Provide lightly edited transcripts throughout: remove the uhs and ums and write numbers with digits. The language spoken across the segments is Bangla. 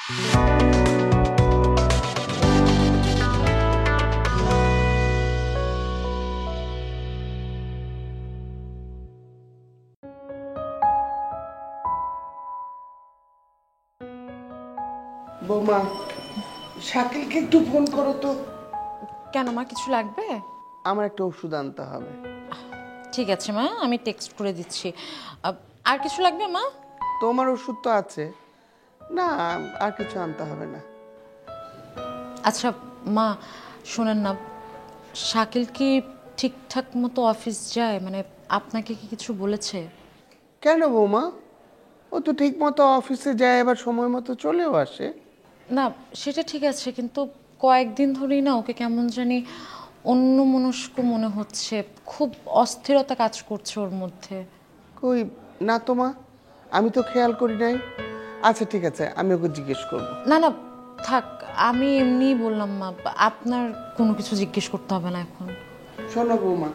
বৌমা, শাকিলকে একটু ফোন করো তো। কেন মা, কিছু লাগবে? আমার একটা ওষুধ আনতে হবে। ঠিক আছে মা, আমি টেক্সট করে দিচ্ছি। আর কিছু লাগবে মা? তোমার ওষুধ তো আছে না, আর কিছু আনতে হবে না। আচ্ছা মা, শোনেন না, শাকিল কি ঠিকঠাক মতো অফিস যায়? মানে আপনাকে কি কিছু বলেছে? কেন বৌমা, ও তো ঠিক মতো অফিসে যায়, আবার সময় মতো চলেও আসে। না সেটা ঠিক আছে, কিন্তু কয়েকদিন ধরেই না ওকে কেমন জানি অন্যমনস্ক মনে হচ্ছে, খুব অস্থিরতা কাজ করছে ওর মধ্যে। কই না তো মা, আমি তো খেয়াল করি নাই। আচ্ছা ঠিক আছে, আমি ওকে জিজ্ঞেস করবো। না না থাক, আমি এমনিই বললাম মা, আপনার কোনো কিছু জিজ্ঞেস করতে হবে না এখন। শোনো বৌমা,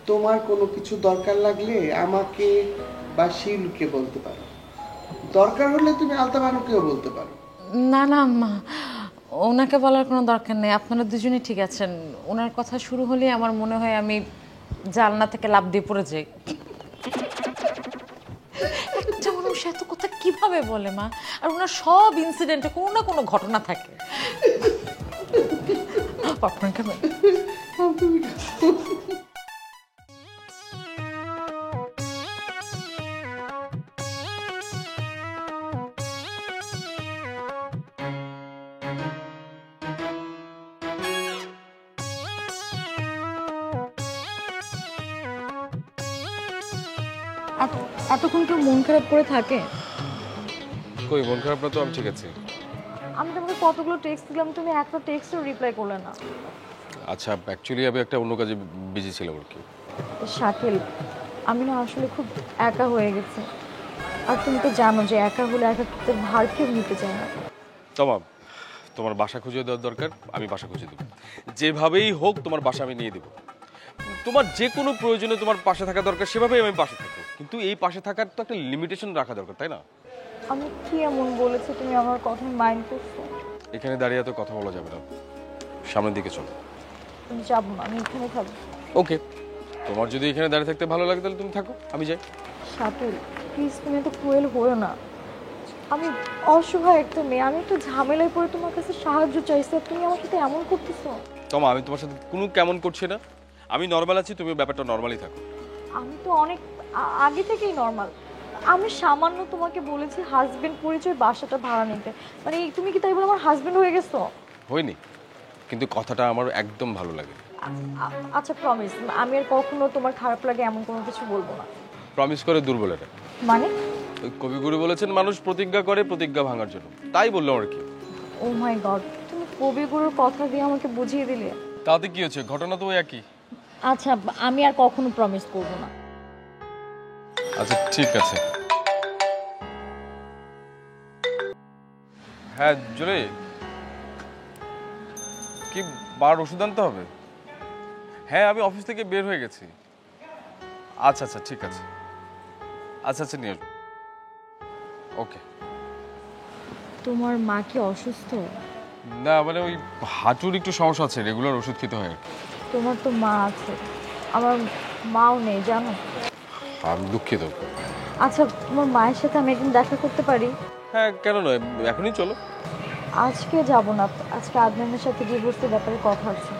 তোমার কোনো কিছু দরকার লাগলে আমাকে বা শিলকে বলতে পারো, দরকার হলে তুমি আলতা বানুকেও বলতে পারো। না না মা, ওনাকে বলার কোনো দরকার নেই, আপনারা দুজনেই ঠিক আছেন। ওনার কথা শুরু হলেই আমার মনে হয় আমি জানলা থেকে লাফ দিয়ে পড়ে যাই। একটা মানুষ এত কথা কিভাবে বলে মা? আর ওনার সব ইনসিডেন্টে কোনো না কোনো ঘটনা থাকে। পপকর্ন খাবেন? এতক্ষণ কেউ মন খারাপ করে থাকে? কই মন খারাপ না তো, আমি ঠিক আছি। আমি তোমাকে কতগুলো টেক্সট দিলাম, তুমি একটা টেক্সটও রিপ্লাই করলে না। আচ্ছা অ্যাকচুয়ালি আমি একটা অন্য কাজে বিজি ছিলাম আর কি। শাকিল, আমি না আসলে খুব একা হয়ে গেছি, আর তুমি তো জানো যে একা হলে একাকিত্বের ভার কেউ নিতে চায় না। তোমার বাসা খুঁজে দেওয়ার দরকার, আমি বাসা খুঁজে দেবো। যেভাবেই হোক তোমার বাসা আমি নিয়ে দেবো। তোমার যে কোনো প্রয়োজনে তোমার পাশে থাকা দরকার, সেভাবেই আমি পাশে থাকবো। কিন্তু এই পাশে থাকার তো একটা লিমিটেশন রাখা দরকার, তাই না? আমি কি এমন বলেছি তুমি আমার কথা মাইন্ড করছো? এখানে দাঁড়িয়ে তো কথা বলা যাবে না, সামনের দিকে চলো। তুমি যাবো না, আমি এখানে থাকবো। ওকে, তোমার যদি এখানে দাঁড়িয়ে থাকতে ভালো লাগে তাহলে তুমি থাকো, আমি যাই। শাকিল প্লিজ, তুমি তো ক্রুয়েল হয়েও না। আমি অসহায় একটা মেয়ে, আমি একটু ঝামেলায় পড়ে তোমার কাছে সাহায্য চাইছি, আর তুমি আমার সাথে এমন করতেছো। আমি তোমার সাথে কোনো কেমন করছি না, আমি নর্মাল আছি, তুমি ব্যাপারটা নর্মালি থাকো। আমি তো অনেক আগে থেকেই নর্মাল। আমি সামান্য তোমাকে বলেছি হাজবেন্ড পরিচয় বাসাটা ভাড়া নিতে, মানে তুমি কি তাই বলে আমার হাজবেন্ড হয়ে গেছো? হয়নি, কিন্তু কথাটা আমার একদম ভালো লাগে। আচ্ছা প্রমিস, আমি আর কখনো তোমার খারাপ লাগে এমন কোনো কিছু বলবো না। প্রমিস করে দুর্বল এটা। মানে? ওই কবিগুরু বলেছেন মানুষ প্রতিজ্ঞা করে প্রতিজ্ঞা ভাঙার জন্য, তাই বললাম আর কি। ও মাই গড, তুমি কবিগুরুর কথা দিয়ে আমাকে বুঝিয়ে দিলে। তাতে কি হচ্ছে, ঘটনা তো ওই একই। আচ্ছা আমি আর কখনো প্রমিস করব না। আচ্ছা ঠিক আছে। হ্যাঁ জোরে কি, বার ওষুধ আনতে হবে? হ্যাঁ আমি অফিস থেকে বের হয়ে গেছি। আচ্ছা আচ্ছা ঠিক আছে, আচ্ছা আচ্ছা নিয়ে আসবো। ওকে। তোমার মা কি অসুস্থ? না মানে ওই হাঁটুর একটু সমস্যা আছে, রেগুলার ওষুধ খেতে হয়। তোমার তো মা আছে, আমার মাও নেই জানো। আমি দুঃখিত। আচ্ছা তোমার মায়ের সাথে আমি একদিন দেখা করতে পারি? হ্যাঁ কেন নয়, এখনই চলো। আজকে যাব না, আজকে আদনানের সাথে ডিভোর্সের ব্যাপারে কথা আছে।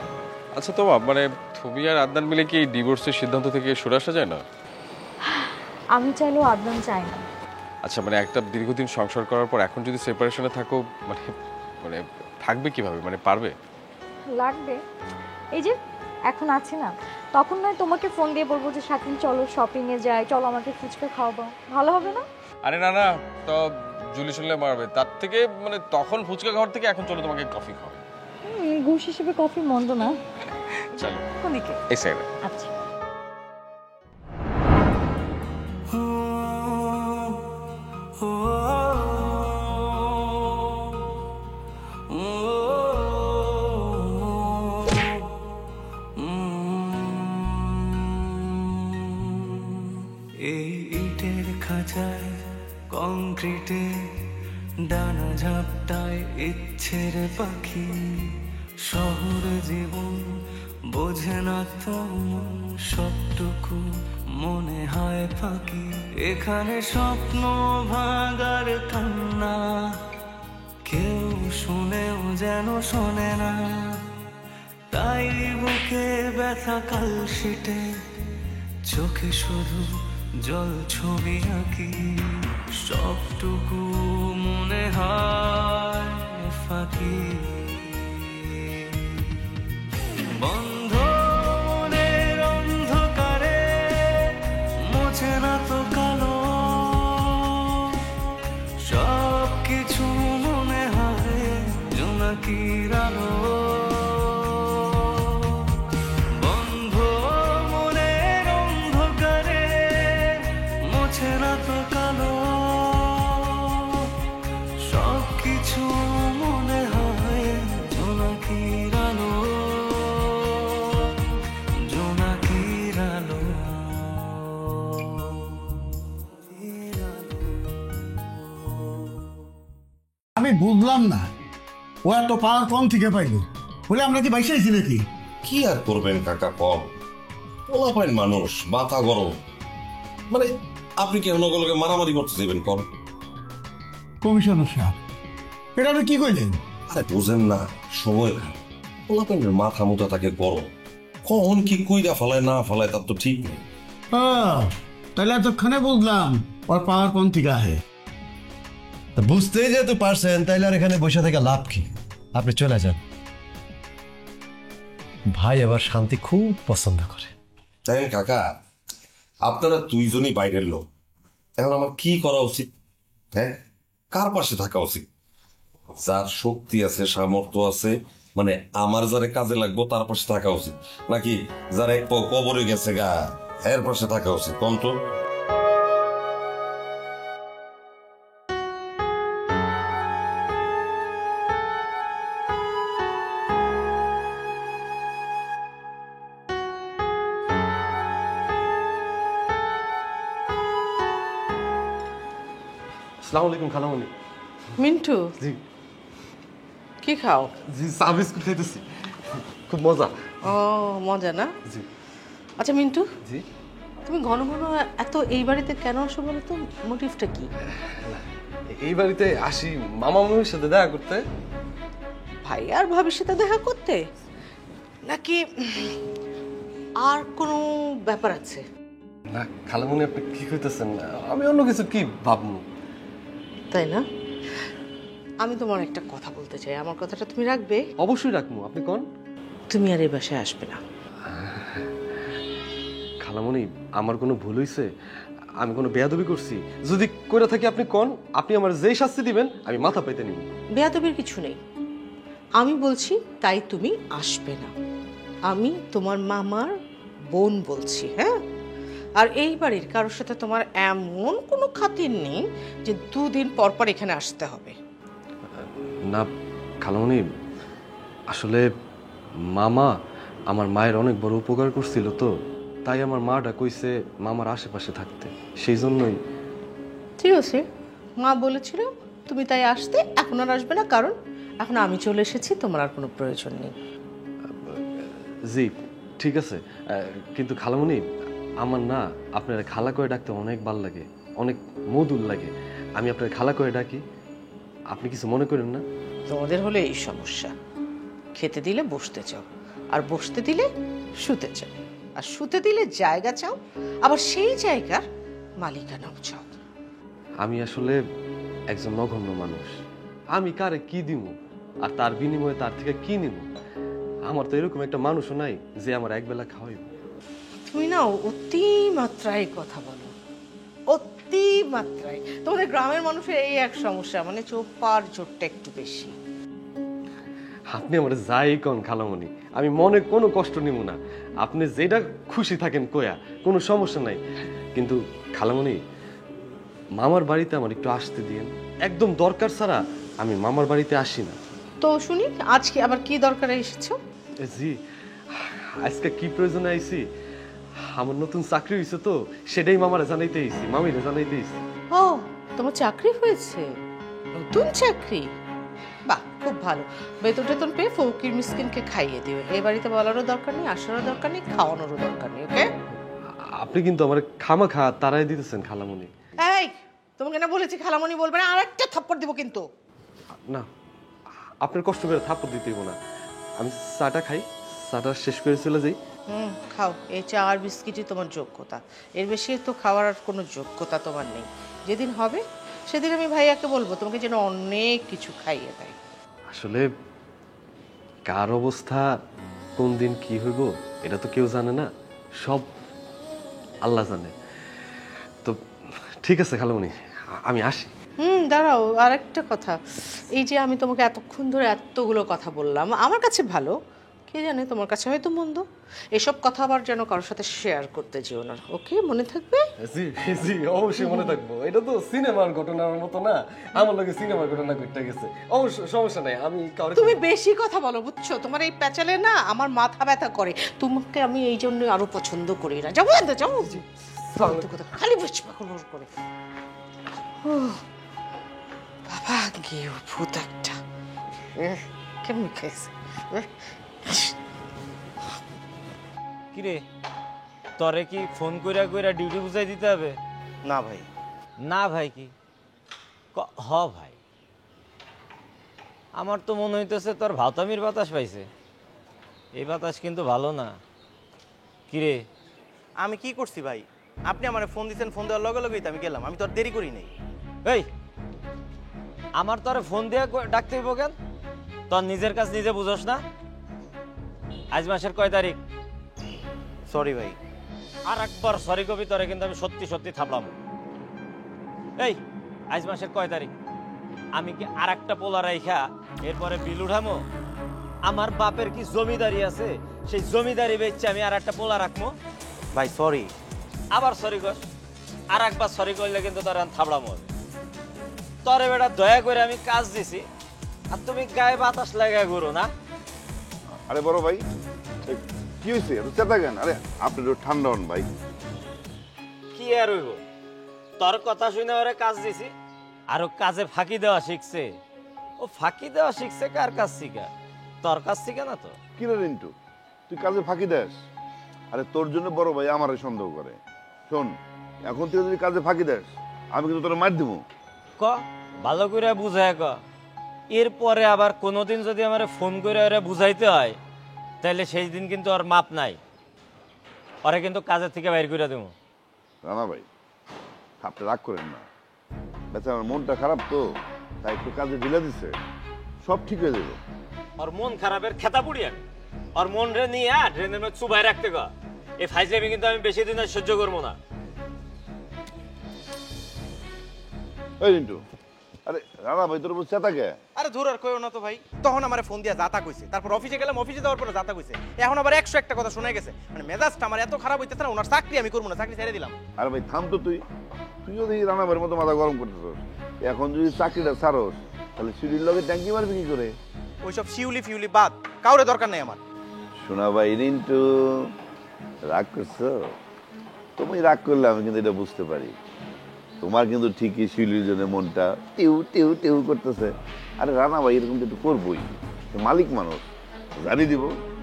আচ্ছা মানে তুমি আর আদনান মিলে কি ডিভোর্সের সিদ্ধান্ত থেকে সরে আসা যায় না? আমি চাইলেও আদনান চাই না। আচ্ছা মানে একটা দীর্ঘদিন সংসার করার পর এখন যদি সেপারেশনে থাকো, মানে মানে থাকবে কিভাবে, মানে পারবে? লাগবে, এই যে এখন আছি না, তখন নয় তোমাকে ফোন দিয়ে বলবো যে শাকিল চলো শপিং এ যাই, চলো আমাকে ফুচকা খাওয়াবো, ভালো হবে না? আরে না না, তো জুলি শুনলে মারবে, তার থেকে মানে তখন ফুচকা ঘর থেকে এখন চলো তোমাকে কফি খাওয়াই। ঘুষ হিসেবে কফি মন্দ না। চলো কোনদিকে? এই সাইডে। আচ্ছা। এই ইটের খাঁচায় কংক্রিটে ডানা ঝাপটায় ইচ্ছের পাখি, শহর জীবন বোঝে না তো মন, সবটুকু মনে হয় ফাঁকি। এখানে স্বপ্ন ভাঙার কান্না কেউ শুনেও যেন শোনে না, তাই বুকে ব্যথা কালশিটে, চোখে শুধু জল ছবি আঁকি। সবটুকু মনে হয় ফাঁকি। বন্ধ মনের অন্ধকারে মুছে না তো কালো, সব কিছু মনে হয় জোনাকির আলো। বন্ধ মনের অন্ধকারে মুছে না তো কালো, সব কিছু মনে হয় জোনাকির আলো, জোনাকির আলো। আমি বুঝলাম না, ও এত পাওয়ার কম থেকে পাইলো, বলে আমরা কি বাইসে আছি নাকি? কি আর করবেন কাকা, কম পোলাপাইন মানুষ, মাথা গরম। মানে আপনি কি অন্যগুলোকে মারামারি করতে দেবেন? কম কমিশনার সাহেব, এটা আপনি কি কইলেন? আরে বুঝেন না, সময় খারাপ, পোলাপাইনের মাথা মোটা থাকে গরম, কখন কি কুইরা ফেলায় না ফেলায় তার তো ঠিক নেই। তাহলে এতক্ষণে বুঝলাম ওর পাওয়ার কোন থেকে আহে। বুঝতেই যেহেতু পারছেন, তাইলে আর এখানে বসে থেকে লাভ কি? আপনি চলে যান। ভাই আবার শান্তি খুব পছন্দ করে। তাই কাকা, আপনারা দুইজনই বাইরের লোক, এখন আমার কি করা উচিত? হ্যাঁ, কার পাশে থাকা উচিত? যার শক্তি আছে, সামর্থ্য আছে, মানে আমার যারে কাজে লাগবো তার পাশে থাকা উচিত, নাকি যারা এক পাও কবরে গেছে গা এর পাশে থাকা উচিত? কোন তো? আসসালামু আলাইকুম খালামণি। মিন্টু, জি কি খাও? জি, চা বিস্কুট খাইতেছি, খুব মজা। ও মজা না? জি আচ্ছা মিন্টু, জি। তুমি ঘন ঘন এত এই বাড়িতে কেন আসো বলো তো? মোটিভটা কি? এই বাড়িতে আসি মামা মামির সাথে দেখা করতে। ভাই আর ভাবির সাথে দেখা করতে, নাকি আর কোনো ব্যাপার আছে? না খালামণি, আপনি কি কইতেছেন? আমি অন্য কিছু কি ভাববো? তাই না? আমি তোমার একটা কথা বলতে চাই, আমার কথাটা তুমি রাখবে? অবশ্যই রাখবো, আপনি কোন? তুমি আর এই বাসায় আসবে না। খালামণি, আমার কোনো ভুল হইছে? আমি কোনো বেয়াদবি করছি? যদি করে থাকি আপনি কোন, আপনি আমার যেই শাস্তি দিবেন আমি মাথা পেতে নিব। বেয়াদবির কিছু নেই, আমি বলছি তাই তুমি আসবে না। আমি তোমার মামার বোন বলছি, হ্যাঁ? আর এই বাড়ির কারোর সাথে তোমার এমন কোনো খাতির নেই যে দুদিন পর পর এখানে আসতে হবে। না খালামণি, আসলে মামা আমার মায়ের অনেক বড় উপকার করছিল, তো তাই আমার মাটা কইছে মামার আশেপাশে থাকতে, সেই জন্যই। ঠিক আছে, মা বলেছিল তুমি তাই আসতে, এখন আর আসবে না, কারণ এখন আমি চলে এসেছি, তোমার আর কোনো প্রয়োজন নেই। জি ঠিক আছে, কিন্তু খালামণি আমার না আপনার খালা করে ডাকতে অনেক ভাল লাগে, অনেক মধুর লাগে। আমি আপনার খালা করে ডাকি, আপনি কিছু মনে করেন না? তোমাদের হলে এই সমস্যা, খেতে দিলে বসতে চাও, আর বসতে দিলে শুতে চাও, আর শুতে দিলে জায়গা চাও, আবার সেই জায়গার মালিকানাও চাও। আমি আসলে একজন নগণ্য মানুষ, আমি কারে কি দিব আর তার বিনিময়ে তার থেকে কি নিব? আমার তো এরকম একটা মানুষও নাই যে আমার একবেলা খাওয়াইব। তুমি না অতি মাত্রায় কথা বলো, অতি মাত্রায়। তোমাদের গ্রামের মানুষের এই এক সমস্যা, মানে চোপার জোরটা একটু বেশি। আপনি আমার যাই কোন খালামণি, আমি মনে কোনো কষ্ট নিব না, আপনি যেটা খুশি থাকেন কয়া, কোনো সমস্যা নাই। কিন্তু খালামণি, মামার বাড়িতে আমার একটু আসতে দিন, একদম দরকার ছাড়া আমি মামার বাড়িতে আসি না। তো শুনি আজকে আবার কি দরকারে এসেছো? জি, আজকে কি প্রয়োজনে আইছি, আমার নতুন চাকরি হয়েছে তো সেটাই মামারা জানাইতে আইছি, মামিরা জানাইতে আইছি। ও, তোমার চাকরি হয়েছে? নতুন চাকরি? বাহ, খুব ভালো। বেতন টেতন পেয়ে ফকির মিসকিনকে খাইয়ে দিও। এই বাড়িতে বলারও দরকার নেই, আসারও দরকার নেই, খাওয়ানোরও দরকার নেই। ওকে? আপনি কিন্তু আমার খামাখা তারাই দিতেছেন খালামণি। এই, তোমাকে না বলেছি খালামণি বলবে না, আর একটা থাপ্পড় দিব কিন্তু। না, আপনার কষ্ট করে থাপ্পড় দিতে হইব না। আমি চাটা খাই, চাটা শেষ করে চলে যাই। খাও। এই চা আর বিস্কিটই তোমার যোগ্যতা, এর বেশি তো খাওয়ার আর কোনো যোগ্যতা তোমার নেই। যেদিন হবে সেদিন আমি ভাইয়াকে বলবো তোমাকে যেন অনেক কিছু খাইয়ে দেয়। আসলে কার অবস্থা কোন দিন কি হইব এটা তো কেউ জানে না, সব আল্লাহ জানে। তো ঠিক আছে খালামণি, আমি আসি। দাঁড়াও, আর একটা কথা। এই যে আমি তোমাকে এতক্ষণ ধরে এতগুলো কথা বললাম, আমার কাছে ভালো, কে জানে তোমার কাছে হয়তো মন্দ। এসব কথা আবার যেন কারোর সাথে শেয়ার করতে যেও না, ওকে? মনে থাকবে? জি জি, অবশ্যই মনে থাকবো। এটা তো সিনেমার ঘটনার মতো না, আমার লগে সিনেমার ঘটনা ঘটে গেছে। অবশ্য সমস্যা নাই, আমি কাউরে। তুমি বেশি কথা বলো, বুঝছো? তোমার এই প্যাচালে না আমার মাথা ব্যথা করে। তোমাকে আমি এই জন্য আরো পছন্দ করি না। যাবো যাও, ফালতু কথা খালি বেশি পাগল করে। বাবা গিয়ে ভূত একটা কেমন খাইছে। কিরে, তরে কি ফোন কইরা কইরা ডিউটি বুঝাই দিতে হবে? না ভাই। না ভাই কি? হ ভাই, আমার তো মনে হইতেছে তোর ভাতামির বাতাস পাইছে। এই বাতাস কিন্তু ভালো না। কিরে, আমি কি করছি ভাই? আপনি আমার ফোন দিচ্ছেন, ফোন দেওয়ার লগে লগেই তো আমি গেলাম। আমি তো আর দেরি করি নাই। এই আমার তোরে ফোন দিয়ে ডাকতে হইব কেন? তোর নিজের কাজ নিজে বুঝোস না? আজ মাসের কয় তারিখ? সরি ভাই। আর একবার সরি কবি তোরে কিন্তু আমি সত্যি সত্যি থাপলাম। এই আজ মাসের কয় তারিখ? আমি কি আর একটা পোলা রাইখা এরপরে বিল উঠামো? আমার বাপের কি জমিদারি আছে? সেই জমিদারি বেচছে আমি আর একটা পোলা রাখবো? ভাই সরি। আবার সরি কর। আর একবার সরি করলে কিন্তু তোর থাপড়ামো। তরে বেটা দয়া করে আমি কাজ দিছি, আর তুমি গায়ে বাতাস লাগায় ঘুরো না। আরে বড় ভাই, কি হয়েছে? চেতা কেন? আরে আপনি একটু ঠান্ডা হন ভাই। কি আর হইব, তোর কথা শুনে ওরে কাজ দিছি, আর ও কাজে ফাঁকি দেওয়া শিখছে। ও ফাঁকি দেওয়া শিখছে কার কাছ থেকে? তোর কাছ থেকে না তো। কি রে রিন্টু, তুই কাজে ফাঁকি দেস? আরে তোর জন্য বড় ভাই আমারে সন্দেহ করে। শোন, এখন তুই যদি কাজে ফাঁকি দেস, আমি কিন্তু তোর মার দিব। ক ভালো করে বুঝায় ক। এরপরে আবার কোনোদিন যদি আমার ফোন করে ওরা বুঝাইতে হয়, তাহলে সেই দিন কিন্তু ওর মাপ নাই। ওরা কিন্তু কাজের থেকে বাইর করে দেবো। রানা ভাই, আপনি রাগ করেন না। বেচার আমার মনটা খারাপ তো, তাই একটু কাজে ঢিলে দিছে। সব ঠিক হয়ে যাবে। ওর মন খারাপের খেতা পুড়ি আমি। ওর মন রে নিয়ে ট্রেনের মধ্যে চুবাই রাখতে গ। এই ফাইজলামি কিন্তু আমি বেশি দিন আর সহ্য করবো না। এই রিন্টু, আরে রানা ভাই তোর উপর চেতা কে? আরে ধর আর কইও না তো ভাই। তখন আমারে ফোন দিয়া যাতা কইছে, তারপর অফিসে গেলাম, অফিসে যাওয়ার পরে যাতা কইছে। এখন আবার 101টা কথা শোনা গেছে। মানে মেজাজটা আমার এত খারাপ হইতেছে না, ওনার চাকরি আমি করবো না, চাকরি ছেড়ে দিলাম। আরে ভাই থাম তো, তুই যদি রানা ভাইয়ের মতো মাথা গরম করতেছস, এখন যদি চাকরিটা ছাড়স, তাহলে সিঁড়ির লগে ট্যাঙ্কি মারবি কি করে? ওইসব শিউলি ফিউলি বাদ, কাউরে দরকার নাই আমার। শোনা ভাই রিন্টু, রাগ করছো? তুমি রাগ করলে আমি কিন্তু এটা বুঝতে পারি। তোমার কিন্তু ঠিকই শিউলির জন্য মনটা টিউ টিউ টিউ করতেছে। আরে রানা ভাই এরকম তো একটু করবোই, মালিক মানুষ, জানি দিব,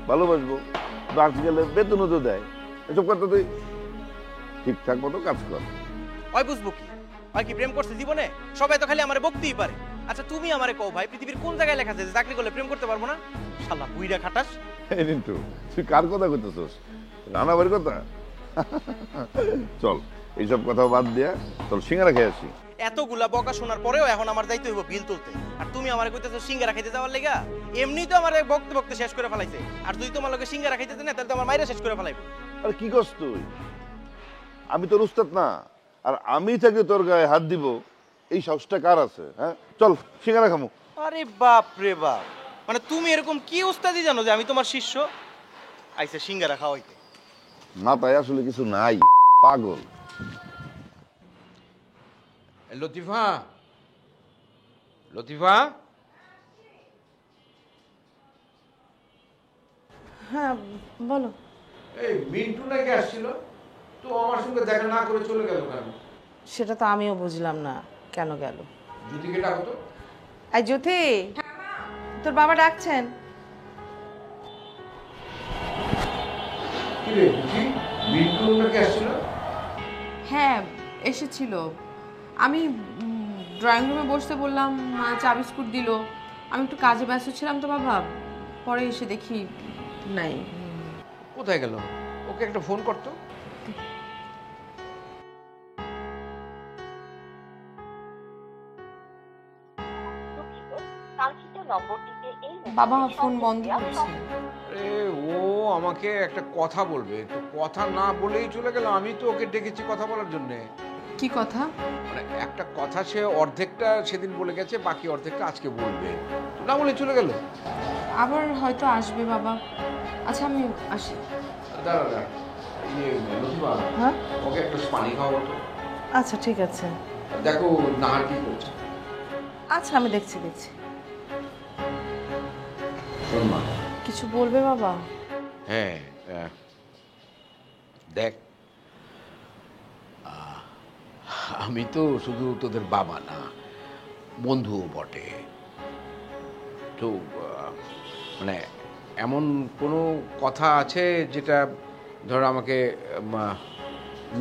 ভালোবাসবো, বাস গেলে বেতনও তো দেয়। এসব করতে তুই ঠিকঠাক মতো কাজ কর। ওই বুঝবো কি? ওই কি প্রেম করছে জীবনে? সবাই তো খালি আমারে বকতেই পারে। আচ্ছা তুমি আমারে কও ভাই, পৃথিবীর কোন জায়গায় লেখা আছে যে চাকরি করলে প্রেম করতে পারবো না? শালা বুইড়া খাটাস। এই রিন্টু, তুই কার কথা করতেছস? রানা ভাইয়ের কথা? চল এইসব কথা বাদ দিয়া চল সিঙ্গারা খেয়ে আসি। এতগুলা বকা শোনার পরেও এখন আমার যাইতে হইব বিল তুলতে, আর তুমি আমারে কইতেছো সিঙ্গারা খাইতে যাওয়ার লেগা? এমনি তো আমারে বকতে বকতে শেষ করে ফেলাইছে, আর তুই তোমার লগে সিঙ্গারা খাইতে না, তাহলে তো আমার মাইরা শেষ করে ফেলাইব। আরে কি করছ তুই? আমি তোর উস্তাদ না, আর আমি থেকে তোর গায়ে হাত দিব এই সাহসটা কার আছে? হ্যাঁ চল সিঙ্গারা খামু। আরে বাপ রে বাপ, মানে তুমি এরকম কি উস্তাদি জানো যে আমি তোমার শিষ্য? আইছে সিঙ্গারা খাওয়াইতে। মাথায় আসলে কিছু নাই, পাগল। লতিফা, লতিফা। হ্যাঁ বলো। এই মিন্টু নাকি আসছিল, তো আমার সঙ্গে দেখা না করে চলে গেল কেন? সেটা তো আমিও বুঝলাম না, কেন গেল। জ্যোতিকে ডাকো তো। আর জ্যোতি, তোর বাবা ডাকছেন। হ্যাঁ এসেছিল। আমি ড্রয়িং রুমে বসতে বললাম, মা চা বিস্কুট দিল। আমি একটু কাজে ব্যস্ত ছিলাম তো বাবা, পরে এসে দেখি নাই। কোথায় গেল? ওকে একটা ফোন করতো। বাবা ফোন বন্ধ করছে। আরে ও আমাকে একটা কথা বলবে, তো কথা না বলেই চলে গেল। আমি তো ওকে ডেকেছি কথা বলার জন্য। কি কথা? মানে একটা কথা সে অর্ধেকটা সেদিন বলে গেছে, বাকি অর্ধেকটা আজকে বলবে, না বলে চলে গেল। আবার হয়তো আসবে বাবা। আচ্ছা আমি আসি। দাঁড়া, হ্যাঁ ওকে একটা পানি খাওয়াবো তো। আচ্ছা ঠিক আছে, দেখো নাহার কি করছে। আচ্ছা আমি দেখছি। শোন মা, কিছু বলবে বাবা? হ্যাঁ দেখ, আমি তো শুধু তোদের বাবা না, বন্ধুও বটে। তো মানে এমন কোনো কথা আছে যেটা ধর আমাকে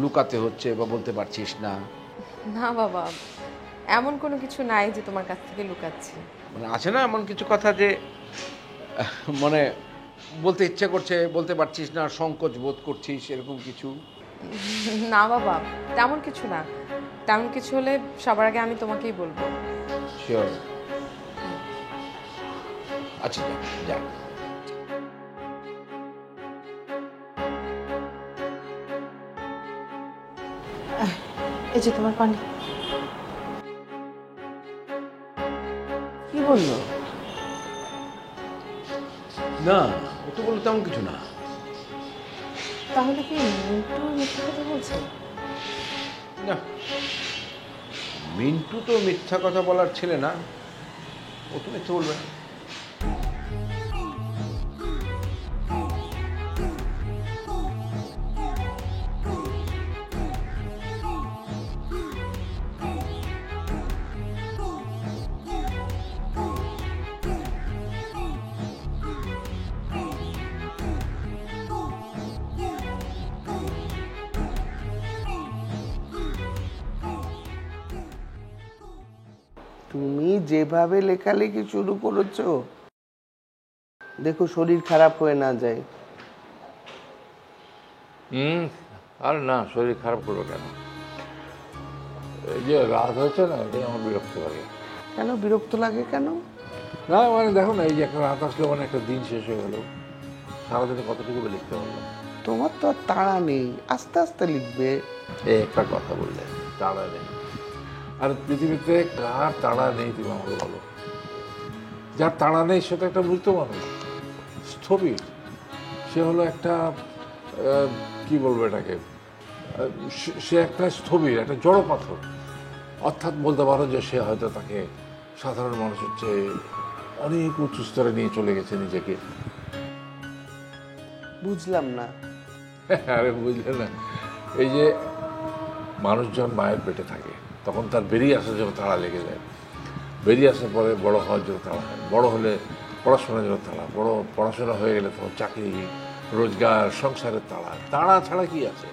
লুকাতে হচ্ছে বা বলতে পারছিস না? না বাবা, এমন কোনো কিছু নাই যে তোমার কাছ থেকে লুকাচ্ছি। মানে আছে না এমন কিছু কথা যে মানে বলতে ইচ্ছে করছে, বলতে পারছিস না, সংকোচ বোধ করছিস, এরকম কিছু? না বাবা, তেমন কিছু না। তেমন কিছু হলে সবার আগে আমি তোমাকেই বলবো। শিওর? আচ্ছা যা। এই যে তোমার পানি। কি বললো? না, ও তো বললো তেমন কিছু না। তাহলে কি মিন্টু মিথ্যা কথা বলছে? না, মিন্টু তো মিথ্যা কথা বলার ছেলে না, ও তো মিথ্যা বলবে না। তুমি যেভাবে লেখালেখি শুরু করেছো, দেখো শরীর খারাপ হয়ে না যায়। আর না, শরীর খারাপ করবো কেন? এই যে রাত হচ্ছে না, এটাই আমার বিরক্ত লাগে। কেন বিরক্ত লাগে কেন? না মানে দেখো না, এই যে একটা রাত আসলে মানে একটা দিন শেষ হয়ে গেল, সারাদিনে কতটুকু লিখতে পারলাম। তোমার তো আর তাড়া নেই, আস্তে আস্তে লিখবে। এই একটা কথা বললে, তাড়া নেই। আর পৃথিবীতে কার তাড়া নেই তুমি আমাকে বলো? যার তাড়া নেই সে তো একটা মৃত মানুষ, স্থবির। সে হলো একটা কি বলবো এটাকে, সে একটা স্থবির, একটা জড় পাথর। অর্থাৎ বলতে পারো যে সে হয়তো তাকে সাধারণ মানুষের চেয়ে অনেক উঁচু স্তরে নিয়ে চলে গেছে নিজেকে। বুঝলাম না। আরে বুঝলে না, এই যে মানুষ যখন মায়ের পেটে থাকে তখন তার বেরিয়ে আসার জন্য তাড়া লেগে যায়। বেরিয়ে আসার পরে বড় হওয়ার জন্য তাড়া হয়, বড় হলে পড়াশোনার জন্য তাড়া, বড় পড়াশোনা হয়ে গেলে তখন চাকরি, রোজগার, সংসারের তাড়া। তাড়া ছাড়া কি আছে?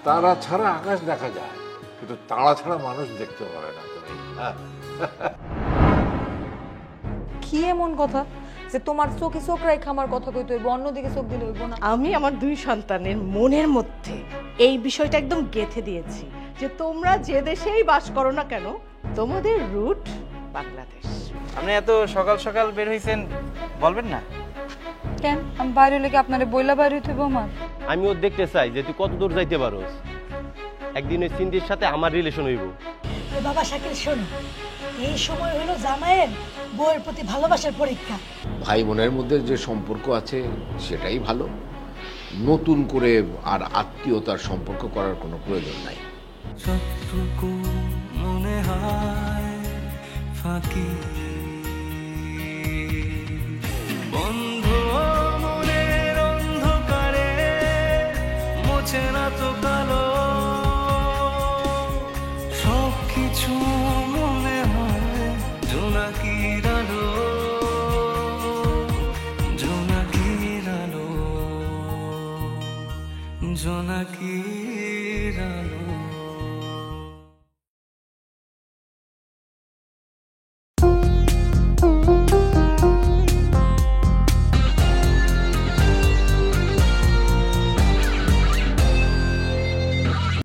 তারা ছাড়া আকাশ দেখা যায়, কিন্তু তাড়া ছাড়া মানুষ দেখতে পারে না। তুমি কি এমন কথা যে তোমার চোখে চোখ রাখা আমার কথা কইতে হইব, অন্যদিকে চোখ দিলে হইব না? আমি আমার দুই সন্তানের মনের মধ্যে এই বিষয়টা একদম গেঁথে দিয়েছি যে তোমরা যে দেশেই বাস করো না কেন, তোমাদের রুট বাংলাদেশ। আপনি এত সকাল সকাল বের হইছেন, বলবেন না? কেন আমি বাইরে লেগে আপনারে বইলা বাইরে হইতে হইব আমার? আমিও দেখতে চাই যে তুই কত দূর যাইতে পারোস। একদিন ওই সিন্ধির সাথে আমার রিলেশন হইব। বাবা শাকিল শোনো, এই সময় হলো জামাইয়ের বউয়ের প্রতি ভালোবাসার পরীক্ষা। ভাই বোনের মধ্যে যে সম্পর্ক আছে সেটাই ভালো, নতুন করে আর আত্মীয়তার সম্পর্ক করার কোনো প্রয়োজন নাই। যতটুকু মনে হয় ফাঁকি